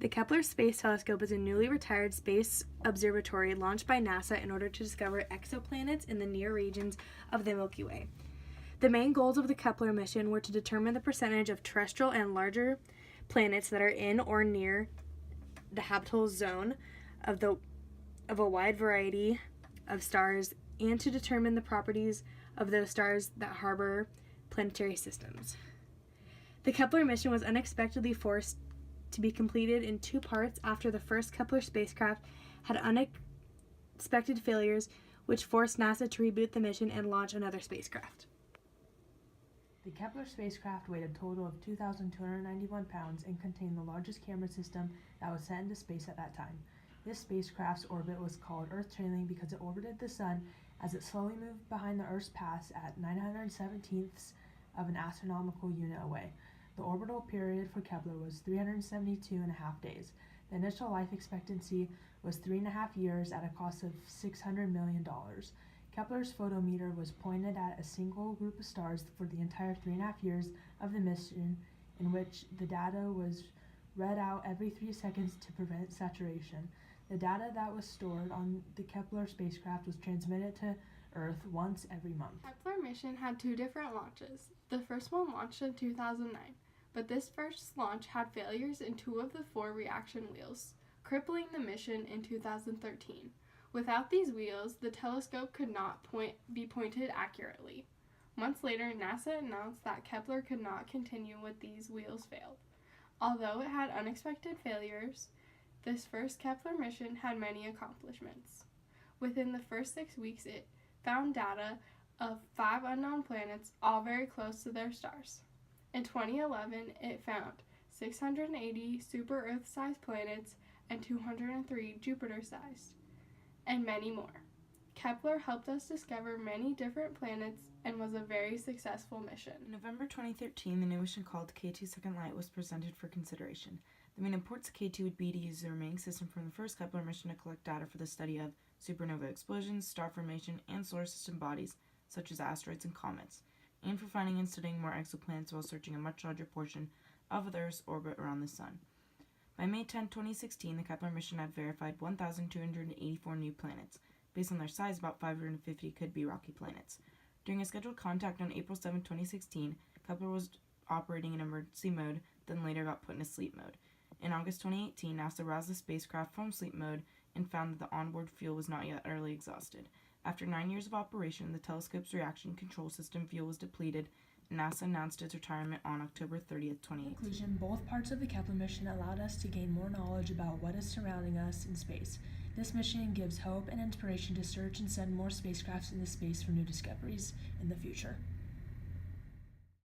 The Kepler Space Telescope is a newly retired space observatory launched by NASA in order to discover exoplanets in the near regions of the Milky Way. The main goals of the Kepler mission were to determine the percentage of terrestrial and larger planets that are in or near the habitable zone of a wide variety of stars, and to determine the properties of those stars that harbor planetary systems. The Kepler mission was unexpectedly forced to be completed in two parts after the first Kepler spacecraft had unexpected failures, which forced NASA to reboot the mission and launch another spacecraft. The Kepler spacecraft weighed a total of 2,291 pounds and contained the largest camera system that was sent into space at that time. This spacecraft's orbit was called Earth-trailing because it orbited the Sun as it slowly moved behind the Earth's path at 917ths of an astronomical unit away. The orbital period for Kepler was 372.5 days. The initial life expectancy was 3.5 years at a cost of $600 million. Kepler's photometer was pointed at a single group of stars for the entire 3.5 years of the mission, in which the data was read out every 3 seconds to prevent saturation. The data that was stored on the Kepler spacecraft was transmitted to Earth once every month. Kepler mission had two different launches. The first one launched in 2009, but this first launch had failures in 2 of the 4 reaction wheels, crippling the mission in 2013. Without these wheels, the telescope could not be pointed accurately. Months later, NASA announced that Kepler could not continue with these wheels failed. Although it had unexpected failures, this first Kepler mission had many accomplishments. Within the first 6 weeks, it found data of 5 unknown planets, all very close to their stars. In 2011, it found 680 super-Earth-sized planets and 203 Jupiter-sized, and many more. Kepler helped us discover many different planets and was a very successful mission. In November 2013, the new mission called K2 Second Light was presented for consideration. The main importance of K2 would be to use the remaining system from the first Kepler mission to collect data for the study of supernova explosions, star formation, and solar system bodies, such as asteroids and comets, and for finding and studying more exoplanets while searching a much larger portion of the Earth's orbit around the Sun. By May 10, 2016, the Kepler mission had verified 1,284 new planets. Based on their size, about 550 could be rocky planets. During a scheduled contact on April 7, 2016, Kepler was operating in emergency mode, then later got put into sleep mode. In August 2018, NASA roused the spacecraft from sleep mode and found that the onboard fuel was not yet utterly exhausted. After 9 years of operation, the telescope's reaction control system fuel was depleted, and NASA announced its retirement on October 30, 2018. In conclusion, both parts of the Kepler mission allowed us to gain more knowledge about what is surrounding us in space. This mission gives hope and inspiration to search and send more spacecrafts into space for new discoveries in the future.